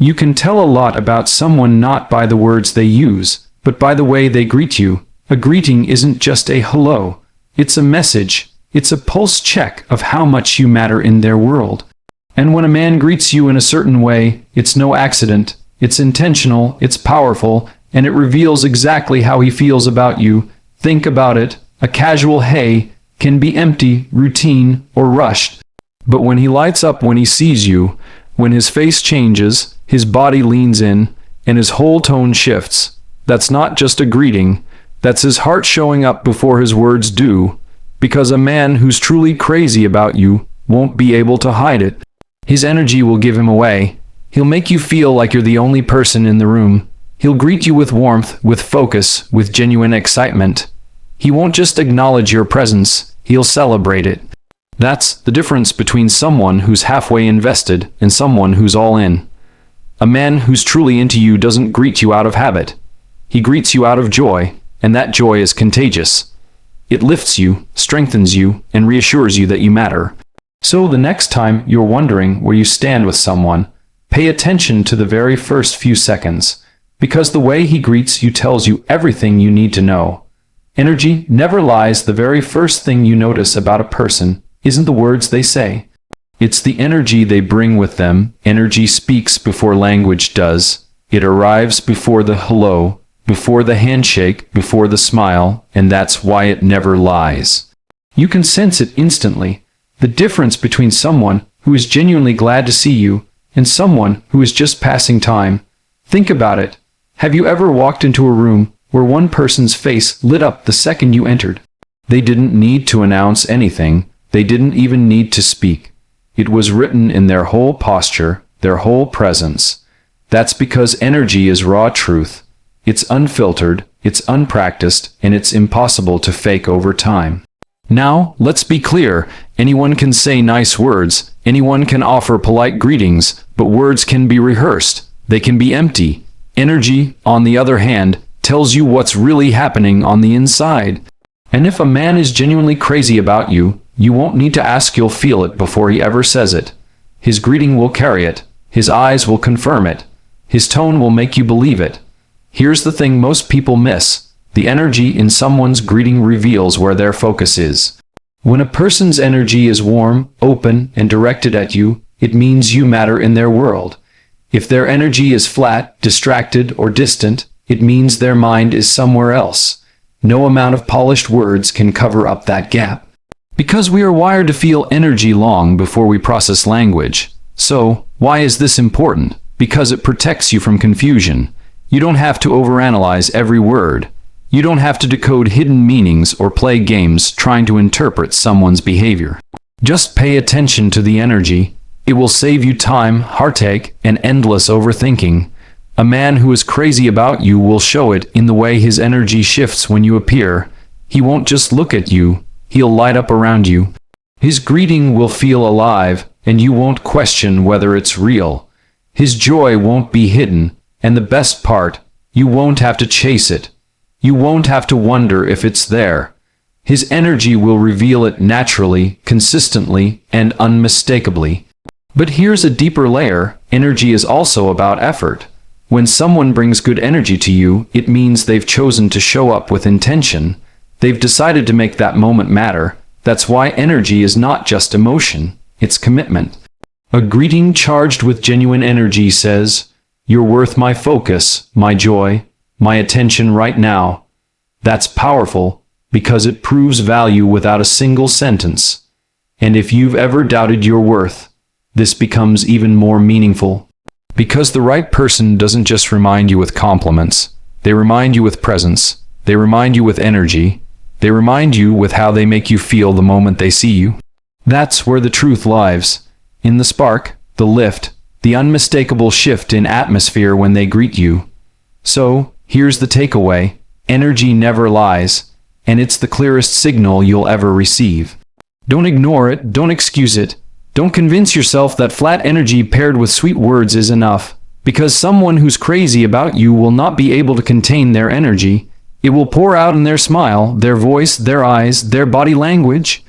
You can tell a lot about someone not by the words they use, but by the way they greet you. A greeting isn't just a hello. It's a message. It's a pulse check of how much you matter in their world. And when a man greets you in a certain way, it's no accident. It's intentional, it's powerful, and it reveals exactly how he feels about you. Think about it. A casual hey can be empty, routine, or rushed. But when he lights up when he sees you, when his face changes, his body leans in, and his whole tone shifts, that's not just a greeting. That's his heart showing up before his words do. Because a man who's truly crazy about you won't be able to hide it. His energy will give him away. He'll make you feel like you're the only person in the room. He'll greet you with warmth, with focus, with genuine excitement. He won't just acknowledge your presence, he'll celebrate it. That's the difference between someone who's halfway invested and someone who's all in. A man who's truly into you doesn't greet you out of habit. He greets you out of joy, and that joy is contagious. It lifts you, strengthens you, and reassures you that you matter. So the next time you're wondering where you stand with someone, pay attention to the very first few seconds, because the way he greets you tells you everything you need to know. Energy never lies. The very first thing you notice about a person isn't the words they say. It's the energy they bring with them. Energy speaks before language does. It arrives before the hello, before the handshake, before the smile, and that's why it never lies. You can sense it instantly. The difference between someone who is genuinely glad to see you and someone who is just passing time. Think about it. Have you ever walked into a room where one person's face lit up the second you entered? They didn't need to announce anything. They didn't even need to speak. It was written in their whole posture, their whole presence. That's because energy is raw truth. It's unfiltered, it's unpracticed, and it's impossible to fake over time. Now, let's be clear. Anyone can say nice words. Anyone can offer polite greetings, but words can be rehearsed. They can be empty. Energy, on the other hand, tells you what's really happening on the inside. And if a man is genuinely crazy about you, you won't need to ask, you'll feel it before he ever says it. His greeting will carry it. His eyes will confirm it. His tone will make you believe it. Here's the thing most people miss. The energy in someone's greeting reveals where their focus is. When a person's energy is warm, open, and directed at you, it means you matter in their world. If their energy is flat, distracted, or distant, it means their mind is somewhere else. No amount of polished words can cover up that gap. Because we are wired to feel energy long before we process language. So, why is this important? Because it protects you from confusion. You don't have to overanalyze every word. You don't have to decode hidden meanings or play games trying to interpret someone's behavior. Just pay attention to the energy. It will save you time, heartache, and endless overthinking. A man who is crazy about you will show it in the way his energy shifts when you appear. He won't just look at you. He'll light up around you. His greeting will feel alive, and you won't question whether it's real. His joy won't be hidden, and the best part, you won't have to chase it. You won't have to wonder if it's there. His energy will reveal it naturally, consistently, and unmistakably. But here's a deeper layer. Energy is also about effort. When someone brings good energy to you, it means they've chosen to show up with intention. They've decided to make that moment matter. That's why energy is not just emotion, it's commitment. A greeting charged with genuine energy says, "You're worth my focus, my joy, my attention right now." That's powerful because it proves value without a single sentence. And if you've ever doubted your worth, this becomes even more meaningful. Because the right person doesn't just remind you with compliments. They remind you with presence. They remind you with energy. They remind you with how they make you feel the moment they see you. That's where the truth lies. In the spark, the lift, the unmistakable shift in atmosphere when they greet you. So, here's the takeaway. Energy never lies, and it's the clearest signal you'll ever receive. Don't ignore it, don't excuse it. Don't convince yourself that flat energy paired with sweet words is enough, because someone who's crazy about you will not be able to contain their energy. It will pour out in their smile, their voice, their eyes, their body language.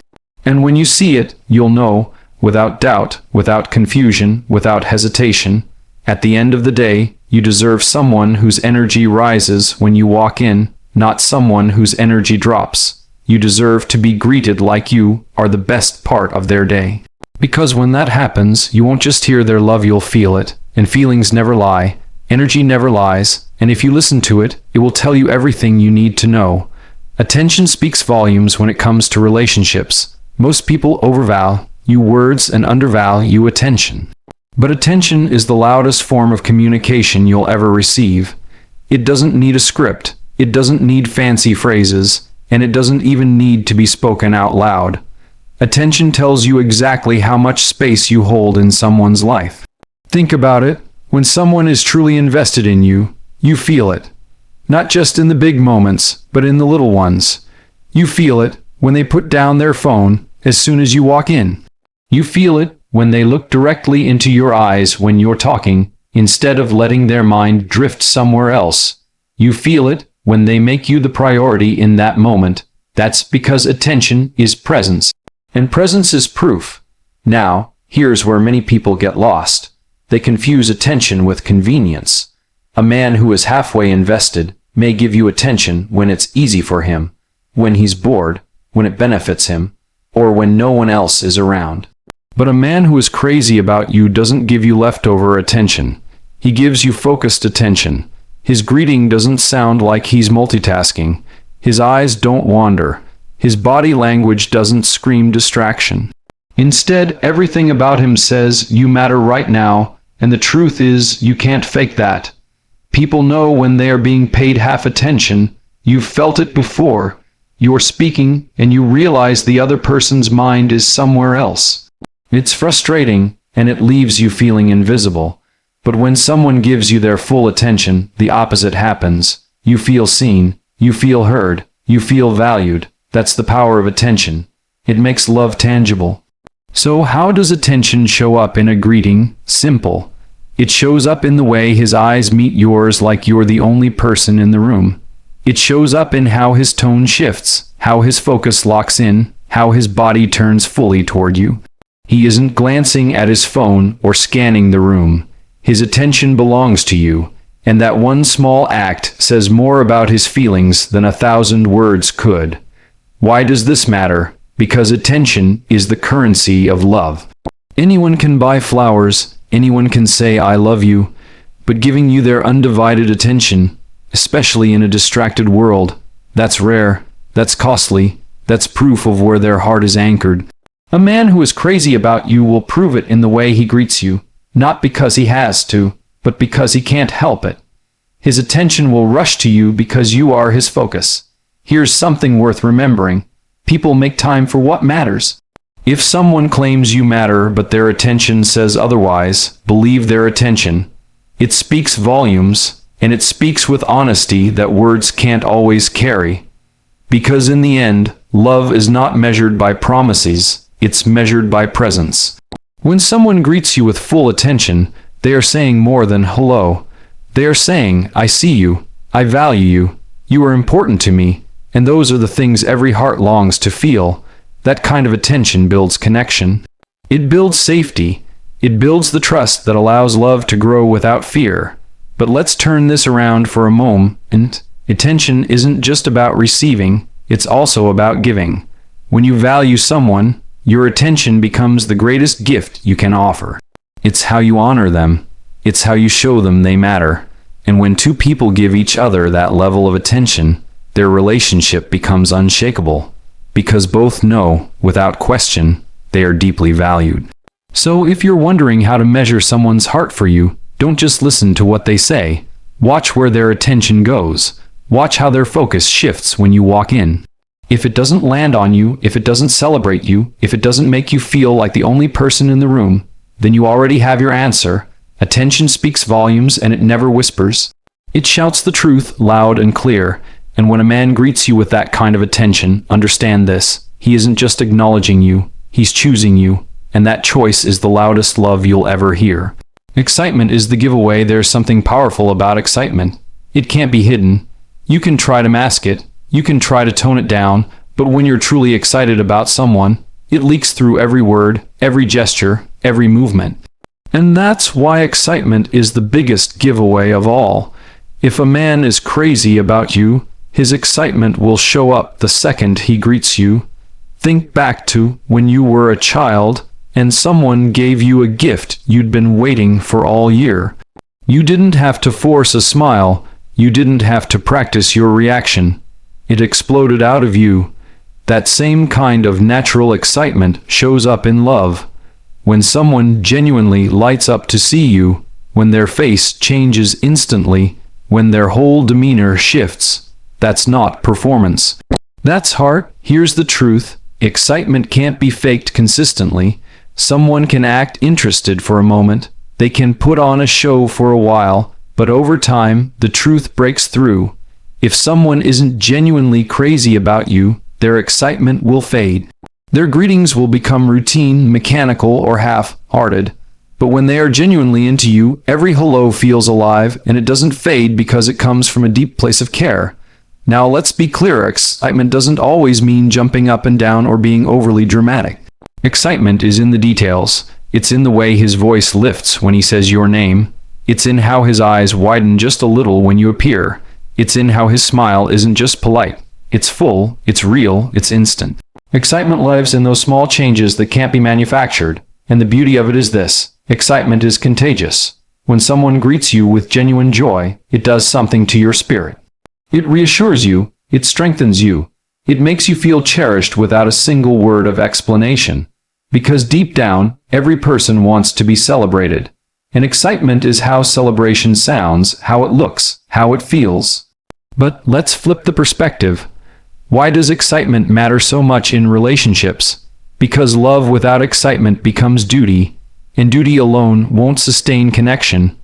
And when you see it, you'll know, without doubt, without confusion, without hesitation, At the end of the day, you deserve someone whose energy rises when you walk in, not someone whose energy drops. You deserve to be greeted like you are the best part of their day. Because when that happens, you won't just hear their love, you'll feel it. And feelings never lie. Energy never lies. And if you listen to it, it will tell you everything you need to know. Attention speaks volumes when it comes to relationships. Most people overvalue words and undervalue attention. But attention is the loudest form of communication you'll ever receive. It doesn't need a script. It doesn't need fancy phrases. And it doesn't even need to be spoken out loud. Attention tells you exactly how much space you hold in someone's life. Think about it. When someone is truly invested in you, you feel it. Not just in the big moments, but in the little ones. You feel it when they put down their phone as soon as you walk in. You feel it when they look directly into your eyes when you're talking, instead of letting their mind drift somewhere else. You feel it when they make you the priority in that moment. That's because attention is presence. And presence is proof. Now, here's where many people get lost. They confuse attention with convenience. A man who is halfway invested may give you attention when it's easy for him, when he's bored, when it benefits him, or when no one else is around. But a man who is crazy about you doesn't give you leftover attention. He gives you focused attention. His greeting doesn't sound like he's multitasking. His eyes don't wander. His body language doesn't scream distraction. Instead, everything about him says, "You matter right now," and the truth is, you can't fake that. People know when they are being paid half attention. You've felt it before. You're speaking, and you realize the other person's mind is somewhere else. It's frustrating, and it leaves you feeling invisible. But when someone gives you their full attention, the opposite happens. You feel seen, you feel heard, you feel valued. That's the power of attention. It makes love tangible. So how does attention show up in a greeting? Simple. It shows up in the way his eyes meet yours like you're the only person in the room. It shows up in how his tone shifts, how his focus locks in, how his body turns fully toward you. He isn't glancing at his phone or scanning the room. His attention belongs to you, and that one small act says more about his feelings than 1,000 words could. Why does this matter? Because attention is the currency of love. Anyone can buy flowers, anyone can say "I love you," but giving you their undivided attention, especially in a distracted world, that's rare, that's costly, that's proof of where their heart is anchored. A man who is crazy about you will prove it in the way he greets you, not because he has to, but because he can't help it. His attention will rush to you because you are his focus. Here's something worth remembering. People make time for what matters. If someone claims you matter but their attention says otherwise, believe their attention. It speaks volumes, and it speaks with honesty that words can't always carry. Because in the end, love is not measured by promises, it's measured by presence. When someone greets you with full attention, they are saying more than hello. They are saying, "I see you, I value you, you are important to me," and those are the things every heart longs to feel. That kind of attention builds connection. It builds safety. It builds the trust that allows love to grow without fear. But let's turn this around for a moment. Attention isn't just about receiving, it's also about giving. When you value someone, your attention becomes the greatest gift you can offer. It's how you honor them. It's how you show them they matter. And when two people give each other that level of attention, their relationship becomes unshakable. Because both know, without question, they are deeply valued. So if you're wondering how to measure someone's heart for you, don't just listen to what they say. Watch where their attention goes. Watch how their focus shifts when you walk in. If it doesn't land on you, if it doesn't celebrate you, if it doesn't make you feel like the only person in the room, then you already have your answer. Attention speaks volumes, and it never whispers. It shouts the truth loud and clear. And when a man greets you with that kind of attention, understand this: he isn't just acknowledging you, he's choosing you, and that choice is the loudest love you'll ever hear. Excitement is the giveaway. There's something powerful about excitement. It can't be hidden. You can try to mask it, you can try to tone it down, but when you're truly excited about someone, it leaks through every word, every gesture, every movement. And that's why excitement is the biggest giveaway of all. If a man is crazy about you, his excitement will show up the second he greets you. Think back to when you were a child and someone gave you a gift you'd been waiting for all year. You didn't have to force a smile. You didn't have to practice your reaction. It exploded out of you. That same kind of natural excitement shows up in love. When someone genuinely lights up to see you, when their face changes instantly, when their whole demeanor shifts, that's not performance. That's heart. Here's the truth. Excitement can't be faked consistently. Someone can act interested for a moment. They can put on a show for a while, but over time, the truth breaks through. If someone isn't genuinely crazy about you, their excitement will fade. Their greetings will become routine, mechanical, or half-hearted. But when they are genuinely into you, every hello feels alive, and it doesn't fade because it comes from a deep place of care. Now let's be clear, excitement doesn't always mean jumping up and down or being overly dramatic. Excitement is in the details. It's in the way his voice lifts when he says your name. It's in how his eyes widen just a little when you appear. It's in how his smile isn't just polite. It's full, it's real, it's instant. Excitement lives in those small changes that can't be manufactured. And the beauty of it is this: excitement is contagious. When someone greets you with genuine joy, it does something to your spirit. It reassures you, it strengthens you, it makes you feel cherished without a single word of explanation. Because deep down, every person wants to be celebrated. And excitement is how celebration sounds, how it looks, how it feels. But let's flip the perspective. Why does excitement matter so much in relationships? Because love without excitement becomes duty, and duty alone won't sustain connection.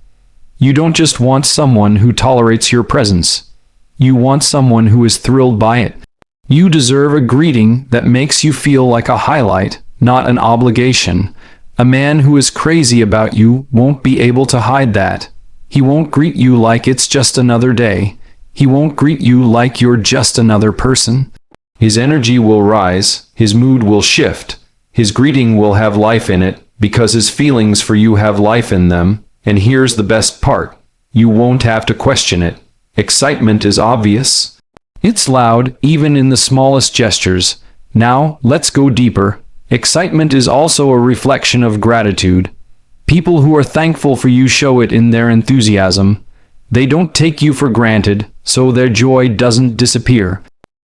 You don't just want someone who tolerates your presence. You want someone who is thrilled by it. You deserve a greeting that makes you feel like a highlight, not an obligation. A man who is crazy about you won't be able to hide that. He won't greet you like it's just another day. He won't greet you like you're just another person. His energy will rise, his mood will shift, his greeting will have life in it, because his feelings for you have life in them. And here's the best part: you won't have to question it. Excitement is obvious. It's loud, even in the smallest gestures. Now, let's go deeper. Excitement is also a reflection of gratitude. People who are thankful for you show it in their enthusiasm. They don't take you for granted, so their joy doesn't disappear.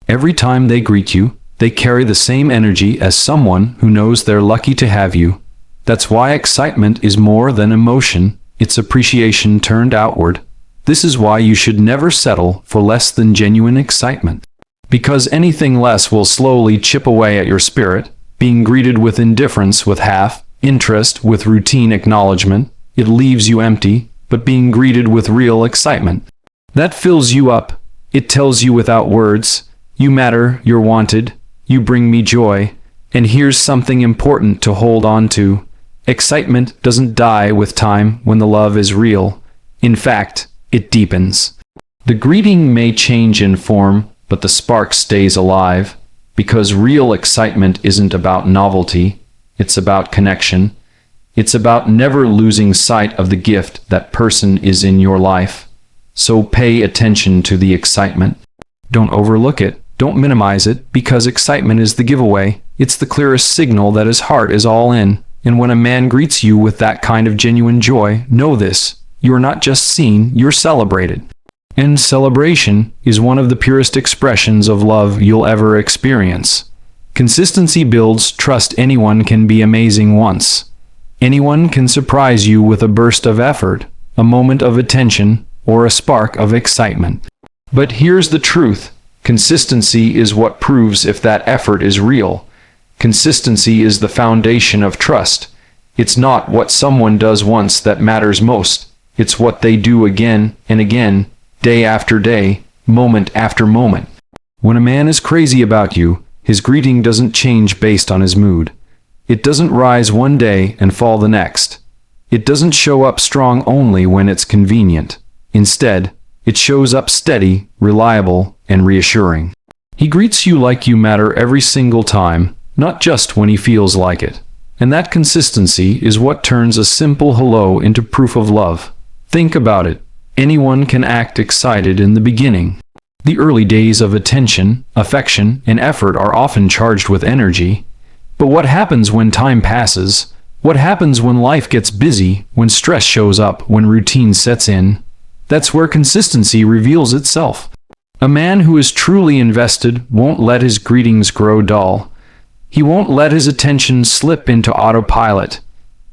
Every time they greet you, they carry the same energy as someone who knows they're lucky to have you. That's why excitement is more than emotion. It's appreciation turned outward. This is why you should never settle for less than genuine excitement. Because anything less will slowly chip away at your spirit. Being greeted with indifference, with half interest, with routine acknowledgement, it leaves you empty. But being greeted with real excitement, that fills you up. It tells you without words, you matter, you're wanted, you bring me joy. And here's something important to hold on to. Excitement doesn't die with time when the love is real. In fact, it deepens. The greeting may change in form, but the spark stays alive. Because real excitement isn't about novelty, it's about connection. It's about never losing sight of the gift that person is in your life. So pay attention to the excitement. Don't overlook it. Don't minimize it, because excitement is the giveaway. It's the clearest signal that his heart is all in. And when a man greets you with that kind of genuine joy, know this: you're not just seen, you're celebrated. And celebration is one of the purest expressions of love you'll ever experience. Consistency builds trust. Anyone can be amazing once. Anyone can surprise you with a burst of effort, a moment of attention, or a spark of excitement. But here's the truth: consistency is what proves if that effort is real. Consistency is the foundation of trust. It's not what someone does once that matters most. It's what they do again and again, day after day, moment after moment. When a man is crazy about you, his greeting doesn't change based on his mood. It doesn't rise one day and fall the next. It doesn't show up strong only when it's convenient. Instead, it shows up steady, reliable, and reassuring. He greets you like you matter every single time, not just when he feels like it. And that consistency is what turns a simple hello into proof of love. Think about it. Anyone can act excited in the beginning. The early days of attention, affection, and effort are often charged with energy. But what happens when time passes? What happens when life gets busy, when stress shows up, when routine sets in? That's where consistency reveals itself. A man who is truly invested won't let his greetings grow dull. He won't let his attention slip into autopilot.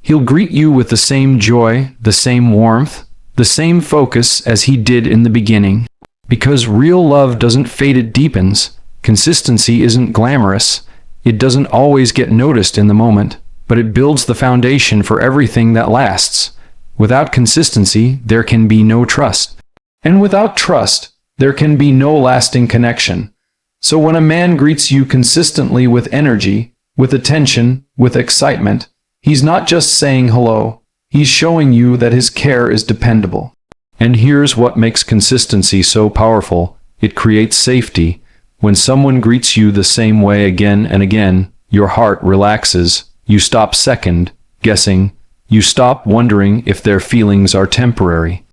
He'll greet you with the same joy, the same warmth, the same focus as he did in the beginning. Because real love doesn't fade, it deepens. Consistency isn't glamorous. It doesn't always get noticed in the moment, but it builds the foundation for everything that lasts. Without consistency, there can be no trust. And without trust, there can be no lasting connection. So when a man greets you consistently with energy, with attention, with excitement, he's not just saying hello, he's showing you that his care is dependable. And here's what makes consistency so powerful. It creates safety. When someone greets you the same way again and again, your heart relaxes. You stop second guessing. You stop wondering if their feelings are temporary.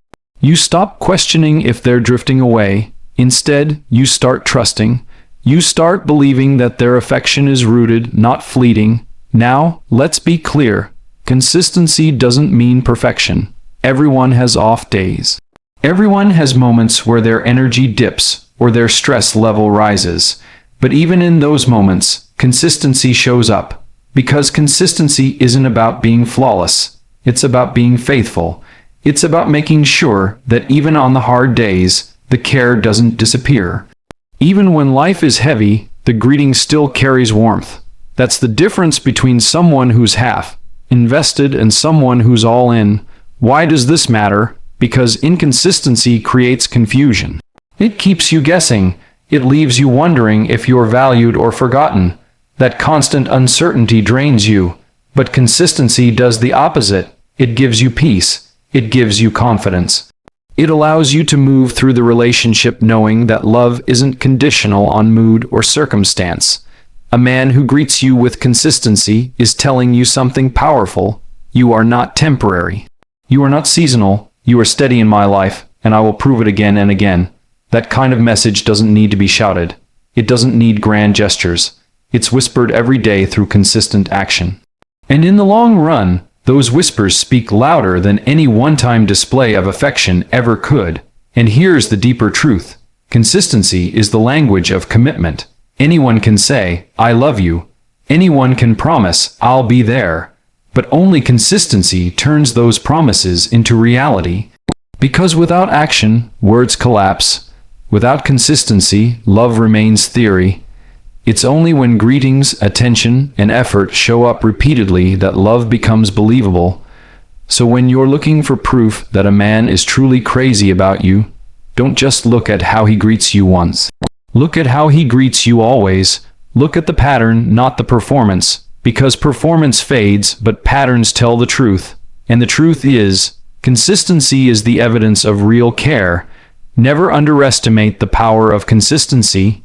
You stop questioning if they're drifting away. Instead, you start trusting. You start believing that their affection is rooted, not fleeting. Now, let's be clear. Consistency doesn't mean perfection. Everyone has off days. Everyone has moments where their energy dips or their stress level rises. But even in those moments, consistency shows up. Because consistency isn't about being flawless. It's about being faithful. It's about making sure that even on the hard days, the care doesn't disappear. Even when life is heavy, the greeting still carries warmth. That's the difference between someone who's half invested and someone who's all in. Why does this matter? Because inconsistency creates confusion. It keeps you guessing. It leaves you wondering if you're valued or forgotten. That constant uncertainty drains you. But consistency does the opposite. It gives you peace. It gives you confidence. It allows you to move through the relationship knowing that love isn't conditional on mood or circumstance. A man who greets you with consistency is telling you something powerful. You are not temporary. You are not seasonal. You are steady in my life, and I will prove it again and again. That kind of message doesn't need to be shouted. It doesn't need grand gestures. It's whispered every day through consistent action. And in the long run, those whispers speak louder than any one-time display of affection ever could. And here's the deeper truth. Consistency is the language of commitment. Anyone can say, I love you. Anyone can promise, I'll be there. But only consistency turns those promises into reality. Because without action, words collapse. Without consistency, love remains theory. It's only when greetings, attention, and effort show up repeatedly that love becomes believable. So when you're looking for proof that a man is truly crazy about you, don't just look at how he greets you once. Look at how he greets you always. Look at the pattern, not the performance. Because performance fades, but patterns tell the truth. And the truth is, consistency is the evidence of real care. Never underestimate the power of consistency.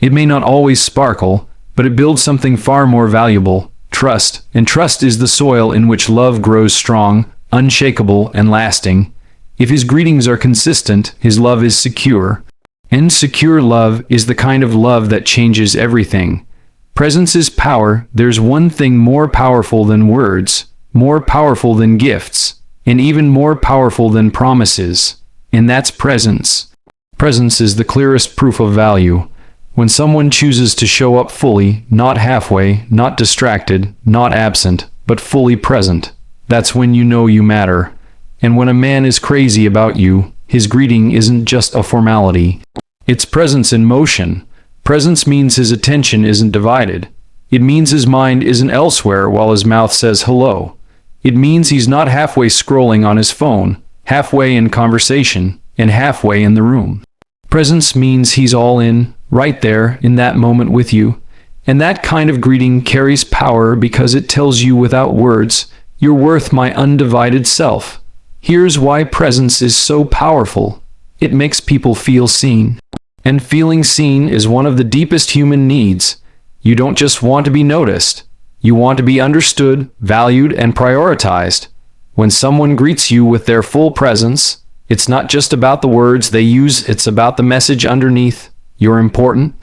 It may not always sparkle, but it builds something far more valuable, trust. And trust is the soil in which love grows strong, unshakable, and lasting. If his greetings are consistent, his love is secure. And secure love is the kind of love that changes everything. Presence is power. There's one thing more powerful than words, more powerful than gifts, and even more powerful than promises. And that's presence. Presence is the clearest proof of value. When someone chooses to show up fully, not halfway, not distracted, not absent, but fully present, that's when you know you matter. And when a man is crazy about you, his greeting isn't just a formality. It's presence in motion. Presence means his attention isn't divided. It means his mind isn't elsewhere while his mouth says hello. It means he's not halfway scrolling on his phone, halfway in conversation, and halfway in the room. Presence means he's all in, right there, in that moment with you. And that kind of greeting carries power because it tells you without words, you're worth my undivided self. Here's why presence is so powerful. It makes people feel seen. And feeling seen is one of the deepest human needs. You don't just want to be noticed. You want to be understood, valued, and prioritized. When someone greets you with their full presence, it's not just about the words they use, it's about the message underneath. You're important.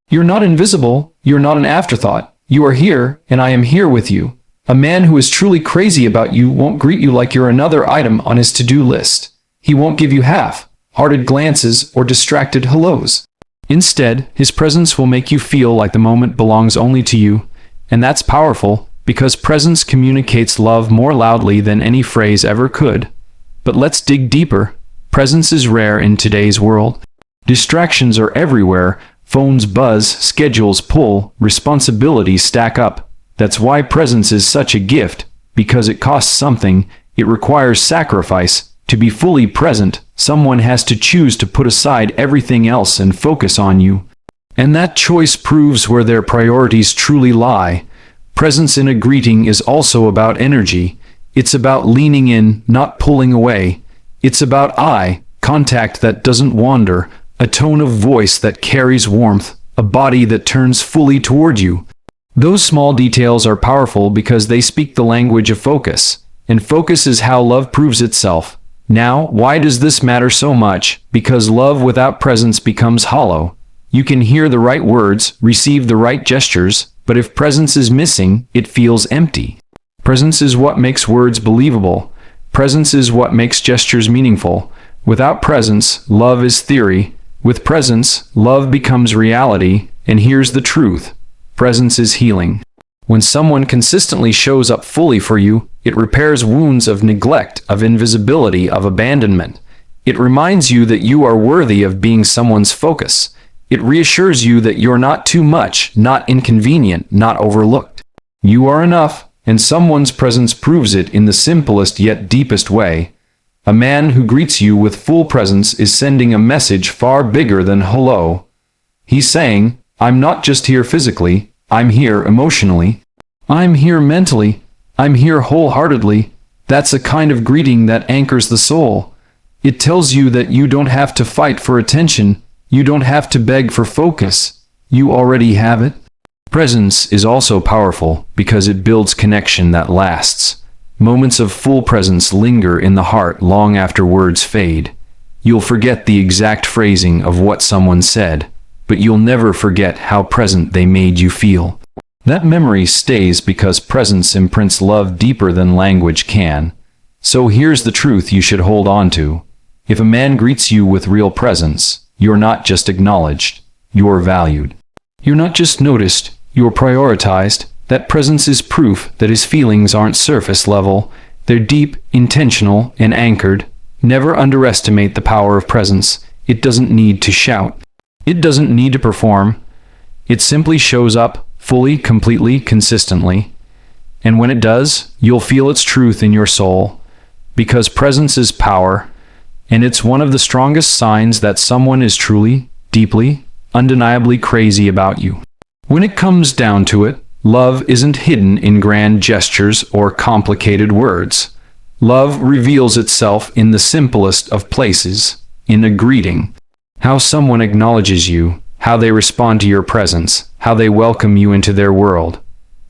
You're not invisible. You're not an afterthought. You are here, and I am here with you. A man who is truly crazy about you won't greet you like you're another item on his to-do list. He won't give you half-hearted glances or distracted hellos. Instead, his presence will make you feel like the moment belongs only to you, and that's powerful because presence communicates love more loudly than any phrase ever could. But let's dig deeper. Presence is rare in today's world. Distractions are everywhere. Phones buzz, schedules pull, responsibilities stack up. That's why presence is such a gift, because it costs something. It requires sacrifice. To be fully present, someone has to choose to put aside everything else and focus on you. And that choice proves where their priorities truly lie. Presence in a greeting is also about energy. It's about leaning in, not pulling away. It's about eye contact that doesn't wander, a tone of voice that carries warmth, a body that turns fully toward you. Those small details are powerful because they speak the language of focus, and focus is how love proves itself. Now, why does this matter so much? Because love without presence becomes hollow. You can hear the right words, receive the right gestures, but if presence is missing, it feels empty. Presence is what makes words believable. Presence is what makes gestures meaningful. Without presence, love is theory. With presence, love becomes reality. And here's the truth. Presence is healing. When someone consistently shows up fully for you, it repairs wounds of neglect, of invisibility, of abandonment. It reminds you that you are worthy of being someone's focus. It reassures you that you're not too much, not inconvenient, not overlooked. You are enough, and someone's presence proves it in the simplest yet deepest way. A man who greets you with full presence is sending a message far bigger than hello. He's saying, I'm not just here physically, I'm here emotionally. I'm here mentally. I'm here wholeheartedly. That's a kind of greeting that anchors the soul. It tells you that you don't have to fight for attention. You don't have to beg for focus. You already have it. Presence is also powerful because it builds connection that lasts. Moments of full presence linger in the heart long after words fade. You'll forget the exact phrasing of what someone said, but you'll never forget how present they made you feel. That memory stays because presence imprints love deeper than language can. So here's the truth you should hold on to. If a man greets you with real presence, you're not just acknowledged, you're valued. You're not just noticed, you're prioritized. That presence is proof that his feelings aren't surface level. They're deep, intentional, and anchored. Never underestimate the power of presence. It doesn't need to shout. It doesn't need to perform. It simply shows up, fully, completely, consistently. And when it does, you'll feel its truth in your soul. Because presence is power, and it's one of the strongest signs that someone is truly, deeply, undeniably crazy about you. When it comes down to it, love isn't hidden in grand gestures or complicated words. Love reveals itself in the simplest of places, in a greeting. How someone acknowledges you, how they respond to your presence, how they welcome you into their world.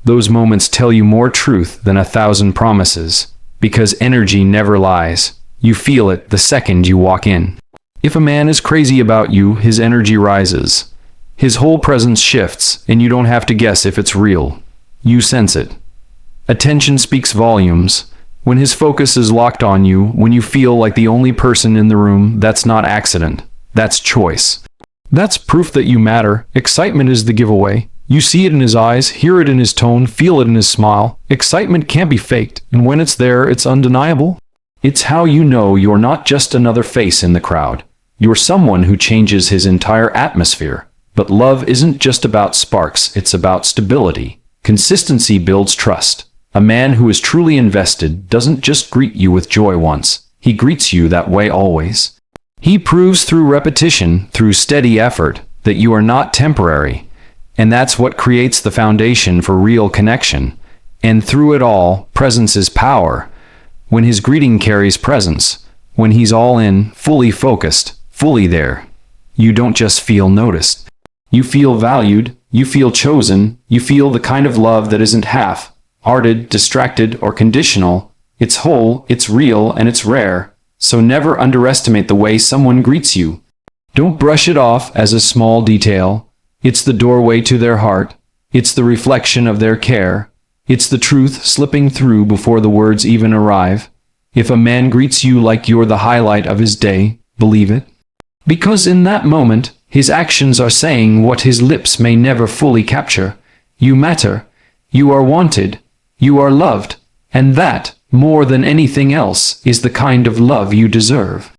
Those moments tell you more truth than 1,000 promises, because energy never lies. You feel it the second you walk in. If a man is crazy about you, his energy rises. His whole presence shifts, and you don't have to guess if it's real. You sense it. Attention speaks volumes. When his focus is locked on you, when you feel like the only person in the room, that's not accident. That's choice. That's proof that you matter. Excitement is the giveaway. You see it in his eyes, hear it in his tone, feel it in his smile. Excitement can't be faked, and when it's there, it's undeniable. It's how you know you're not just another face in the crowd. You're someone who changes his entire atmosphere. But love isn't just about sparks, it's about stability. Consistency builds trust. A man who is truly invested doesn't just greet you with joy once. He greets you that way always. He proves through repetition, through steady effort, that you are not temporary. And that's what creates the foundation for real connection. And through it all, presence is power. When his greeting carries presence, when he's all in, fully focused, fully there, you don't just feel noticed. You feel valued, You feel chosen. You feel the kind of love that isn't half-hearted, distracted, or conditional. It's whole, it's real, and it's rare. So never underestimate the way someone greets you. Don't brush it off as a small detail. It's the doorway to their heart. It's the reflection of their care. It's the truth slipping through before the words even arrive. If a man greets you like you're the highlight of his day, believe it. Because in that moment, his actions are saying what his lips may never fully capture. You matter. You are wanted. You are loved. And that, more than anything else, is the kind of love you deserve.